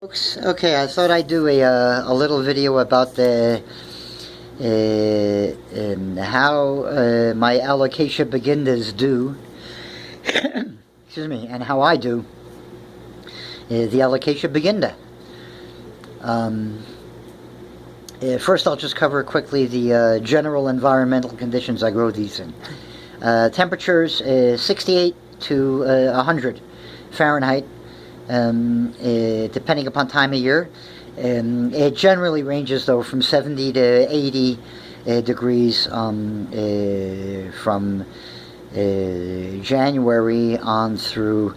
Folks, okay, I thought I'd do a little video about the how my Alocasia bagindas do, excuse me, and how I do the Alocasia baginda. First, I'll just cover quickly the general environmental conditions I grow these in. Temperatures 68 to 100 Fahrenheit. Depending upon time of year. It generally ranges though from 70 to 80 degrees from January on through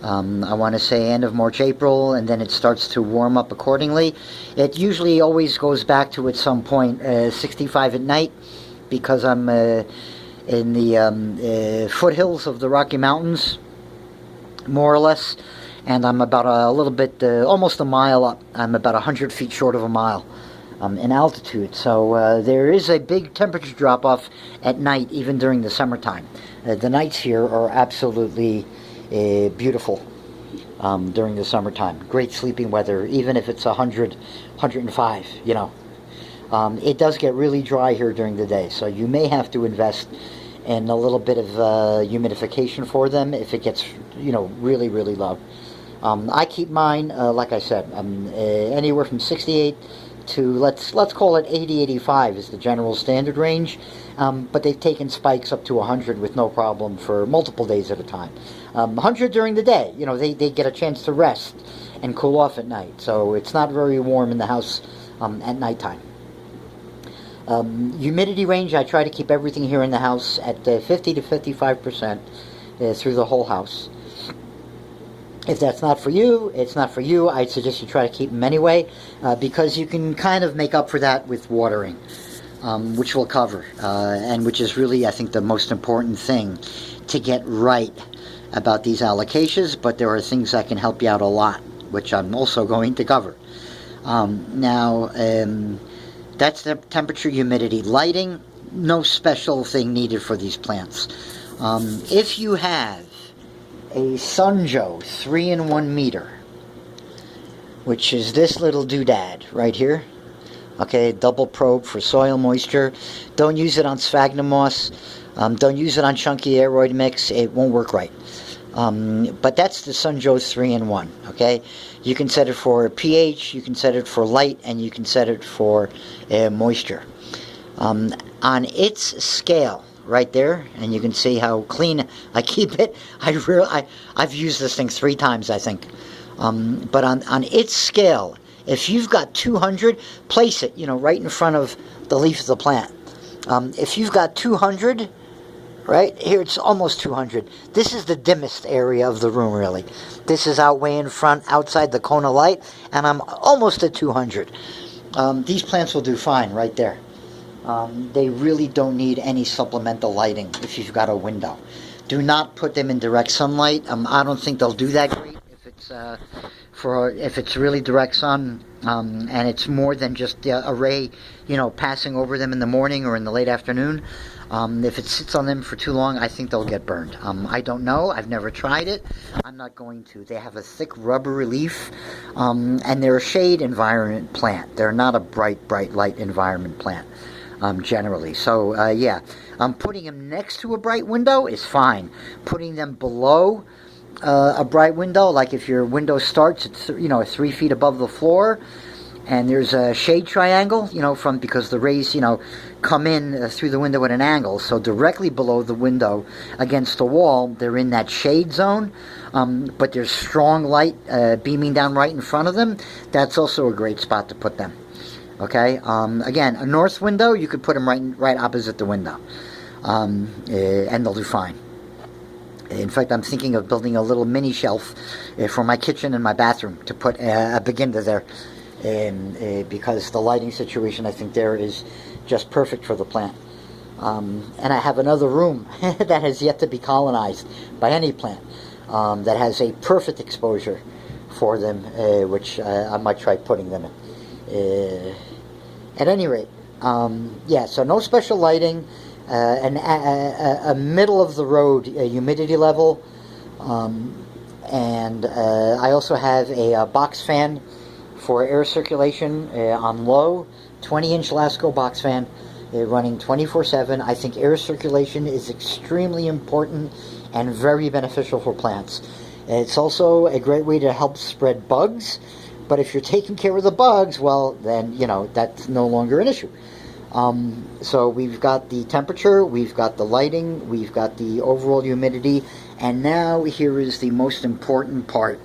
I want to say end of March, April, and then it starts to warm up accordingly. It usually always goes back to at some point 65 at night, because I'm in the foothills of the Rocky Mountains, more or less. And I'm about a little bit, almost a mile up. I'm about 100 feet short of a mile in altitude. So there is a big temperature drop-off at night, even during the summertime. The nights here are absolutely beautiful during the summertime. Great sleeping weather, even if it's 100, 105, you know. It does get really dry here during the day, so you may have to invest in a little bit of humidification for them if it gets, you know, really, really low. I keep mine, like I said, anywhere from 68 to let's call it 80, 85 is the general standard range. But they've taken spikes up to 100 with no problem for multiple days at a time. 100 during the day, you know, they get a chance to rest and cool off at night. So it's not very warm in the house at nighttime. Humidity range, I try to keep everything here in the house at 50 to 55% through the whole house. If that's not for you, it's not for you. I'd suggest you try to keep them anyway, because you can kind of make up for that with watering, which we'll cover, and which is really, I think, the most important thing to get right about these alocasias, but there are things that can help you out a lot, which I'm also going to cover. Now, that's the temperature, humidity. Lighting, no special thing needed for these plants. If you have a Sunjo 3-in-1 meter, which is this little doodad right here, okay, double probe for soil moisture. Don't use it on sphagnum moss. Don't use it on chunky aeroid mix. It won't work right. But that's the Sunjo 3-in-1, okay? You can set it for pH, you can set it for light, and you can set it for moisture. On its scale, right there, and you can see how clean I keep it. I've used this thing 3 times, I think. But on its scale, if you've got 200, place it, you know, right in front of the leaf of the plant. If you've got 200, right here, it's almost 200. This is the dimmest area of the room, really. This is out way in front, outside the cone of light, and I'm almost at 200. These plants will do fine right there. They really don't need any supplemental lighting if you've got a window. Do not put them in direct sunlight. I don't think they'll do that great if it's really direct sun, and it's more than just a ray, you know, passing over them in the morning or in the late afternoon. If it sits on them for too long, I think they'll get burned. I don't know. I've never tried it. I'm not going to. They have a thick rubbery leaf, and they're a shade environment plant. They're not a bright light environment plant. Generally. So, yeah, putting them next to a bright window is fine. Putting them below a bright window, like if your window starts at 3 feet above the floor, and there's a shade triangle, you know, because the rays, you know, come in through the window at an angle, so directly below the window against the wall, they're in that shade zone, but there's strong light beaming down right in front of them. That's also a great spot to put them. Okay, again, a north window, you could put them right opposite the window, and they'll do fine. In fact, I'm thinking of building a little mini shelf for my kitchen and my bathroom to put a baginda there, because the lighting situation, I think, there is just perfect for the plant. And I have another room that has yet to be colonized by any plant, that has a perfect exposure for them, which I might try putting them in. At any rate, yeah, so no special lighting, a middle of the road humidity level, and I also have a box fan for air circulation on low, 20-inch Lasco box fan, running 24/7. I think air circulation is extremely important and very beneficial for plants. It's also a great way to help spread bugs, but if you're taking care of the bugs, well, then, that's no longer an issue. So we've got the temperature, we've got the lighting, we've got the overall humidity, and now here is the most important part.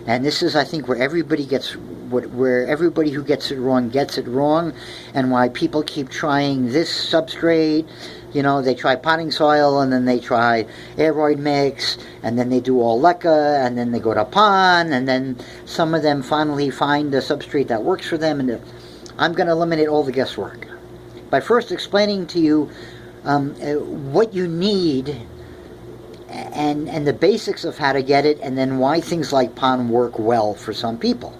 And this is, I think, where everybody who gets it wrong, and why people keep trying this substrate. They try potting soil, and then they try aeroid mix, and then they do all leca, and then they go to pon, and then some of them finally find the substrate that works for them. And I'm going to eliminate all the guesswork by first explaining to you what you need and the basics of how to get it, and then why things like pon work well for some people.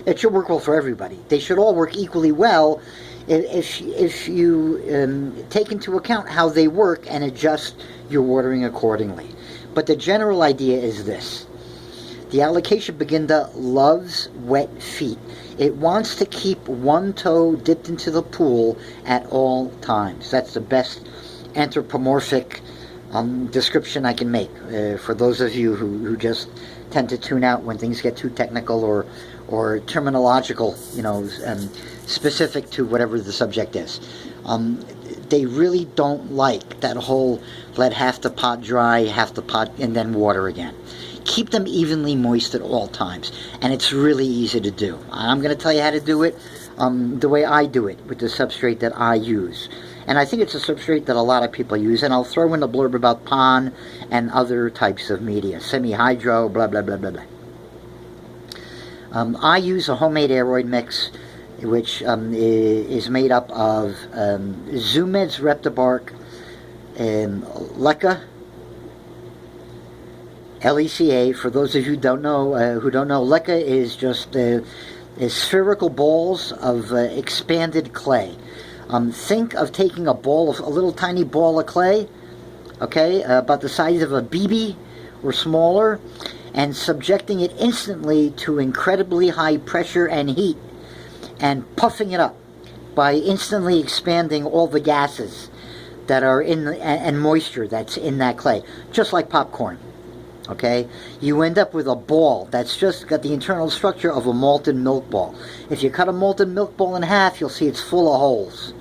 It should work well for everybody. They should all work equally well if you take into account how they work and adjust your watering accordingly. But the general idea is this. The Alocasia baginda loves wet feet. It wants to keep one toe dipped into the pool at all times. That's the best anthropomorphic description I can make for those of you who just tend to tune out when things get too technical or terminological, specific to whatever the subject is. They really don't like that whole let half the pot dry, half the pot, and then water again. Keep them evenly moist at all times, and it's really easy to do. I'm going to tell you how to do it the way I do it with the substrate that I use. And I think it's a substrate that a lot of people use, and I'll throw in a blurb about pon and other types of media, semi-hydro, blah, blah, blah, blah, blah. I use a homemade aeroid mix, which is made up of Zoomed's Reptibark, Leca, LECA. For those of you who don't know, Leca is just spherical balls of expanded clay. Think of taking a little tiny ball of clay, okay, about the size of a BB or smaller, and subjecting it instantly to incredibly high pressure and heat, and puffing it up by instantly expanding all the gases that are and moisture that's in that clay, just like popcorn. Okay, you end up with a ball that's just got the internal structure of a molten milk ball. If you cut a molten milk ball in half, you'll see it's full of holes.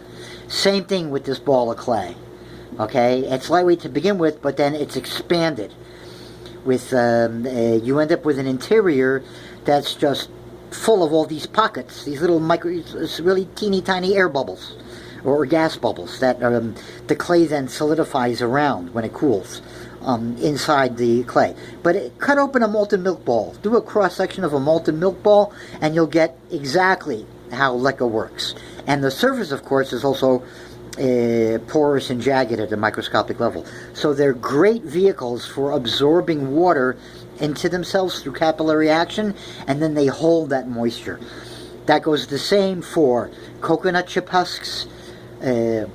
Same thing with this ball of clay. Okay, it's lightweight to begin with, but then it's expanded. With you end up with an interior that's just full of all these pockets, these little really teeny tiny air bubbles or gas bubbles that the clay then solidifies around when it cools. Inside the clay. But cut open a molten milk ball, do a cross section of a molten milk ball, and you'll get exactly how Leca works. And the surface, of course, is also porous and jagged at a microscopic level. So they're great vehicles for absorbing water into themselves through capillary action, and then they hold that moisture. That goes the same for coconut chip husks,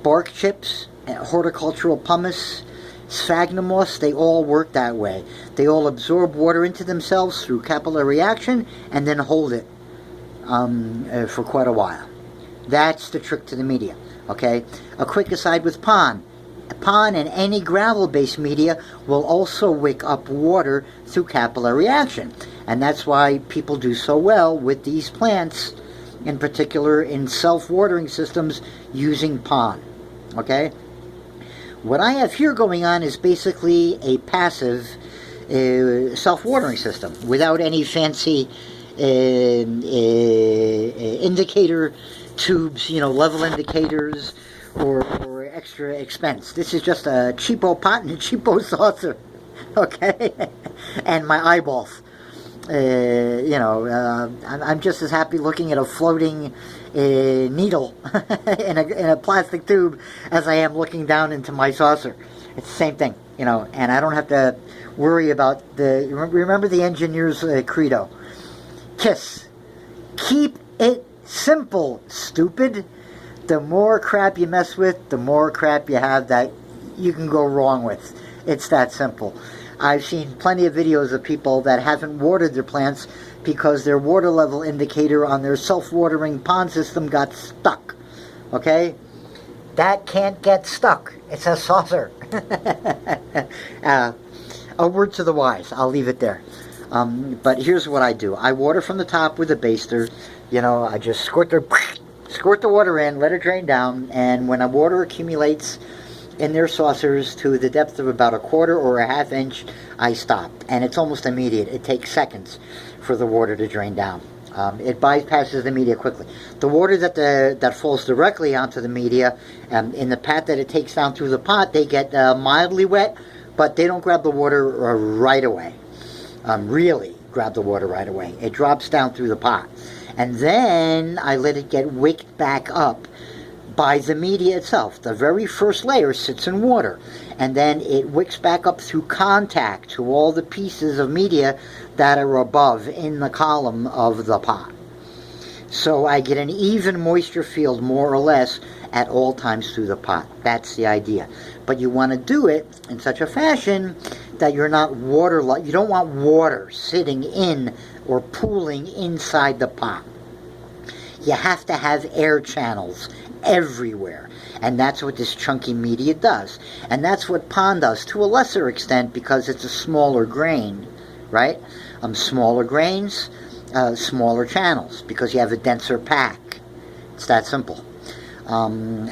bark chips, horticultural pumice, sphagnum moss. They all work that way. They all absorb water into themselves through capillary action and then hold it for quite a while. That's the trick to the media. Okay? A quick aside with pon. Pon and any gravel-based media will also wick up water through capillary action. And that's why people do so well with these plants, in particular in self-watering systems using pon. Okay? What I have here going on is basically a passive self-watering system without any fancy indicator tubes, level indicators or extra expense. This is just a cheapo pot and a cheapo saucer, okay? And my eyeballs. I'm just as happy looking at a floating needle in a plastic tube as I am looking down into my saucer. It's the same thing, and I don't have to worry about remember the engineer's credo. KISS. Keep it simple, stupid. The more crap you mess with, the more crap you have that you can go wrong with. It's that simple. I've seen plenty of videos of people that haven't watered their plants because their water level indicator on their self-watering pond system got stuck. Okay? That can't get stuck. It's a saucer. A word to the wise. I'll leave it there. But here's what I do. I water from the top with a baster. You know, I just squirt the water in, let it drain down, and when the water accumulates in their saucers to the depth of about a quarter or a half inch, I stop. And it's almost immediate. It takes seconds for the water to drain down. It bypasses the media quickly. The water that falls directly onto the media, in the pat that it takes down through the pot, they get mildly wet, but they don't grab the water right away. Really grab the water right away. It drops down through the pot. And then I let it get wicked back up by the media itself. The very first layer sits in water, and then it wicks back up through contact to all the pieces of media that are above in the column of the pot. So I get an even moisture field, more or less, at all times through the pot. That's the idea. But you want to do it in such a fashion that you're not you don't want water sitting in or pooling inside the pot. You have to have air channels everywhere, and that's what this chunky media does, and that's what pond does to a lesser extent because it's a smaller grain, right? Smaller grains, smaller channels, because you have a denser pack. It's that simple. And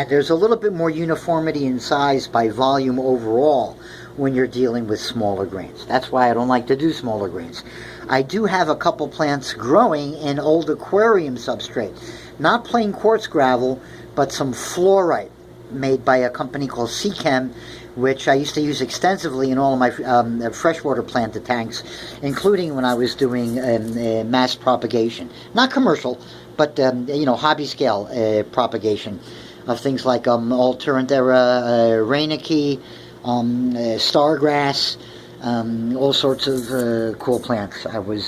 there's a little bit more uniformity in size by volume overall when you're dealing with smaller grains. That's why I don't like to do smaller grains. I do have a couple plants growing in old aquarium substrate. Not plain quartz gravel, but some fluorite made by a company called Seachem, which I used to use extensively in all of my freshwater planted tanks, including when I was doing mass propagation. Not commercial, but hobby scale propagation of things like Alternaria, Reineke, stargrass, all sorts of cool plants. I was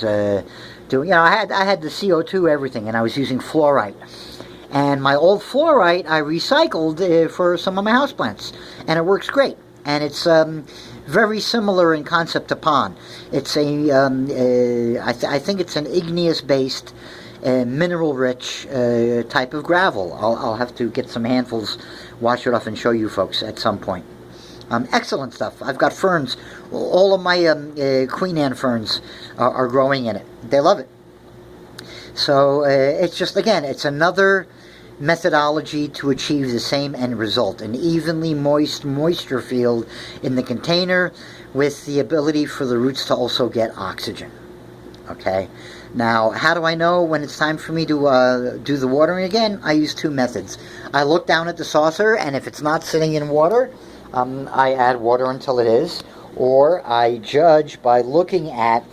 doing. I had the CO2 everything, and I was using fluorite. And my old fluorite I recycled for some of my houseplants, and it works great. And it's very similar in concept to pond. It's I think it's an igneous-based, mineral-rich type of gravel. I'll have to get some handfuls, wash it off, and show you folks at some point. Excellent stuff. I've got ferns. All of my Queen Anne ferns are growing in it. They love it. So it's just, again, it's another methodology to achieve the same end result. An evenly moist moisture field in the container with the ability for the roots to also get oxygen. Okay? Now, how do I know when it's time for me to do the watering again? I use two methods. I look down at the saucer, and if it's not sitting in water, I add water until it is, or I judge by looking at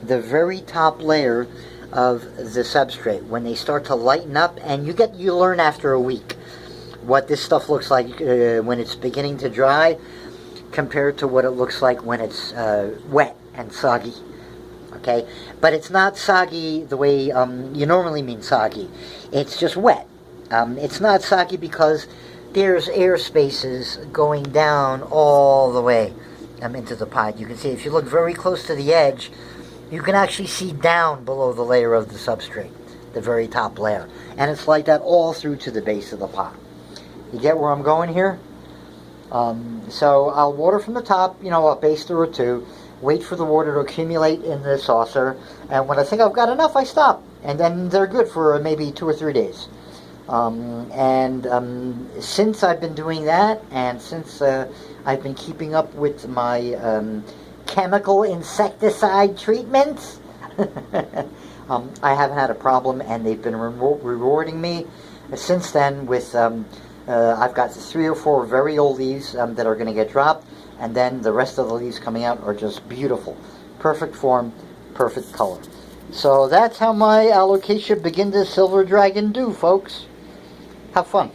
the very top layer of the substrate. When they start to lighten up, and you learn after a week what this stuff looks like when it's beginning to dry compared to what it looks like when it's wet and soggy. Okay, but it's not soggy the way you normally mean soggy. It's just wet. It's not soggy because there's air spaces going down all the way into the pot. You can see, if you look very close to the edge, you can actually see down below the layer of the substrate, the very top layer. And it's like that all through to the base of the pot. You get where I'm going here? So I'll water from the top, a baster or two, wait for the water to accumulate in the saucer, and when I think I've got enough, I stop. And then they're good for maybe 2 or 3 days. Since I've been doing that, and since I've been keeping up with my chemical insecticide treatments, I haven't had a problem, and they've been rewarding me since then with, I've got 3 or 4 very old leaves that are going to get dropped, and then the rest of the leaves coming out are just beautiful. Perfect form, perfect color. So that's how my Alocasia baginda silver dragon do, folks. Have fun.